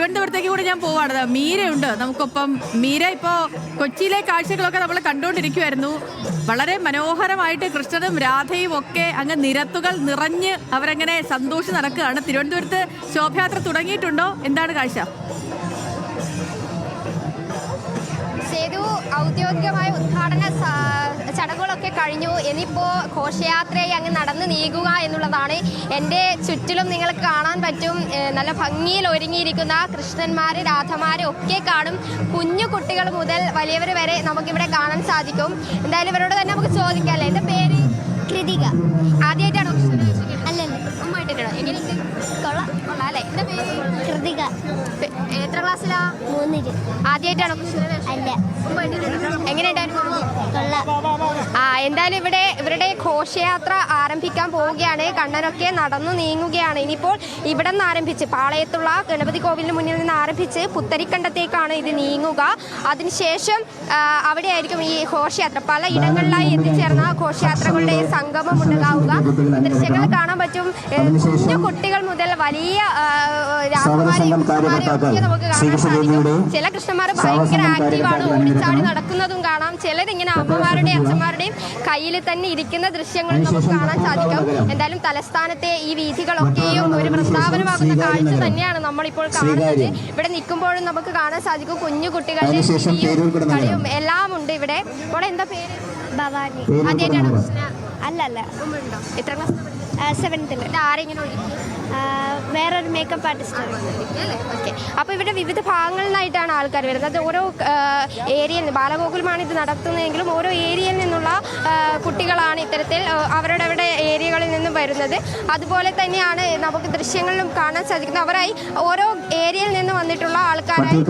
തിരുവനന്തപുരത്തേക്ക് കൂടി ഞാൻ പോവാണ്. മീരയുണ്ട് നമുക്കൊപ്പം. മീര, ഇപ്പോൾ കൊച്ചിയിലെ കാഴ്ചകളൊക്കെ നമ്മൾ കണ്ടുകൊണ്ടിരിക്കുമായിരുന്നു. വളരെ മനോഹരമായിട്ട് കൃഷ്ണനും രാധയും ഒക്കെ അങ്ങ് നിരത്തുകൾ നിറഞ്ഞ് അവരങ്ങനെ സന്തോഷം നടക്കുകയാണ്. തിരുവനന്തപുരത്ത് ശോഭയാത്ര തുടങ്ങിയിട്ടുണ്ടോ? എന്താണ് കാഴ്ച? ഔദ്യോഗികമായ ഉദ്ഘാടന ചടങ്ങുകളൊക്കെ കഴിഞ്ഞു. ഇനിയിപ്പോൾ ഘോഷയാത്രയായി അങ്ങ് നടന്ന് നീങ്ങുക എന്നുള്ളതാണ്. എൻ്റെ ചുറ്റിലും നിങ്ങൾക്ക് കാണാൻ പറ്റും. നല്ല ഭംഗിയിൽ ഒരുങ്ങിയിരിക്കുന്ന കൃഷ്ണന്മാർ, രാധമാർ ഒക്കെ കാണും. കുഞ്ഞു കുട്ടികൾ മുതൽ വലിയവർ വരെ നമുക്കിവിടെ കാണാൻ സാധിക്കും. എന്തായാലും ഇവരോട് തന്നെ നമുക്ക് ചോദിക്കാമല്ലേ. എൻ്റെ പേര് കൃതിക. ആദ്യമായിട്ടാണോ അല്ലല്ല, അമ്മയായിട്ടാണോ? എങ്ങനെയുണ്ട്? കൊള്ളാം അല്ലേ? എൻ്റെ പേര് കൃതിക. എത്ര ക്ലാസ്സിലാ? 3. ആദ്യമായിട്ടാണോ? അല്ല, എങ്ങനെയുണ്ടായിരുന്നു? കൊള്ളാം. എന്തായാലും ഇവരുടെ ഘോഷയാത്ര ആരംഭിക്കാൻ പോവുകയാണ്. കണ്ണനൊക്കെ നടന്നു നീങ്ങുകയാണ്. ഇനിയിപ്പോൾ ഇവിടെ നിന്ന് ആരംഭിച്ച് പാളയത്തുള്ള ഗണപതി കോവിലിന് മുന്നിൽ നിന്ന് ആരംഭിച്ച് പുത്തരിക്കണ്ടത്തേക്കാണ് ഇത് നീങ്ങുക. അതിനുശേഷം അവിടെയായിരിക്കും ഈ ഘോഷയാത്ര. പല ഇടങ്ങളിലായി എത്തിച്ചേർന്ന ഘോഷയാത്രകളുടെ സംഗമം ഉണ്ടാവുക. ദൃശ്യങ്ങൾ കാണാൻ പറ്റും. കുഞ്ഞു കുട്ടികൾ മുതൽ വലിയ രാജകുമാരിയൊക്കെ നമുക്ക് കാണാൻ സാധിക്കും. ചില കൃഷ്ണന്മാർ ഭയങ്കര ആക്റ്റീവാണ്, ഓടിച്ചാടി നടക്കുന്നതും കാണാം. ചിലരിങ്ങനെ അമ്മമാരുടെയും അച്ഛന്മാരുടെയും കയ്യിൽ തന്നെ ഇരിക്കുന്ന ദൃശ്യങ്ങൾ നമുക്ക് കാണാൻ സാധിക്കും. എന്തായാലും തലസ്ഥാനത്തെ ഈ വീഥികളൊക്കെയും ഒരു വൃന്ദാവനമാകുന്ന കാഴ്ച തന്നെയാണ് നമ്മളിപ്പോൾ കാണുന്നത്. ഇവിടെ നിൽക്കുമ്പോഴും നമുക്ക് കാണാൻ സാധിക്കും കുഞ്ഞു കുട്ടികളുടെ കളിയും എല്ലാം ഉണ്ട് ഇവിടെ. ഇവിടെ എന്താ പേര്? ഭവാനി. ആദ്യമായിട്ടാണ് അല്ലല്ല, എത്ര ക്ലാസ്? 7th. ആരെങ്കിലും വേറൊരു മേക്കപ്പ് ആർട്ടിസ്റ്റ്. ഓക്കെ. അപ്പോൾ ഇവിടെ വിവിധ ഭാഗങ്ങളിൽ നിന്നായിട്ടാണ് ആൾക്കാർ വരുന്നത്. ഓരോ ഏരിയയിൽ, ബാലഗോകുലമാണ് ഇത് നടത്തുന്നതെങ്കിലും ഓരോ ഏരിയയിൽ നിന്നുള്ള കുട്ടികളാണ് ഇത്തരത്തിൽ അവരുടെ ഏരിയകളിൽ നിന്നും വരുന്നത്. അതുപോലെ തന്നെയാണ് നമുക്ക് ദൃശ്യങ്ങളിലും കാണാൻ സാധിക്കുന്നത്. അവരായി ഓരോ ഏരിയയിൽ നിന്ന് വന്നിട്ടുള്ള ആൾക്കാരായി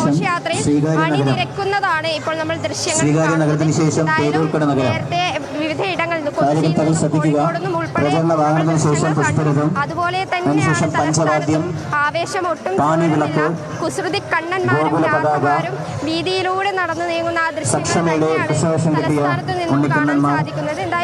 ഘോഷയാത്രയിൽ അണിനിരക്കുന്നതാണ് ഇപ്പോൾ നമ്മൾ ദൃശ്യങ്ങളിൽ കാണുന്നത്. നേരത്തെ വിവിധ ഇടങ്ങളിൽ നിന്ന് കോഴിക്കോടൊന്നും ഉൾപ്പെടെ അതുപോലെ തന്നെയാണ് തലസ്ഥാനത്തും ആവേശം ഒട്ടും കുസൃതി കണ്ണന്മാരും രാധമാരും വീതിയിലൂടെ നടന്നു നീങ്ങുന്ന ആ ദൃശ്യങ്ങൾ തന്നെയാണ് തലസ്ഥാനത്ത് നിന്നും കാണാൻ സാധിക്കുന്നത്. എന്തായാലും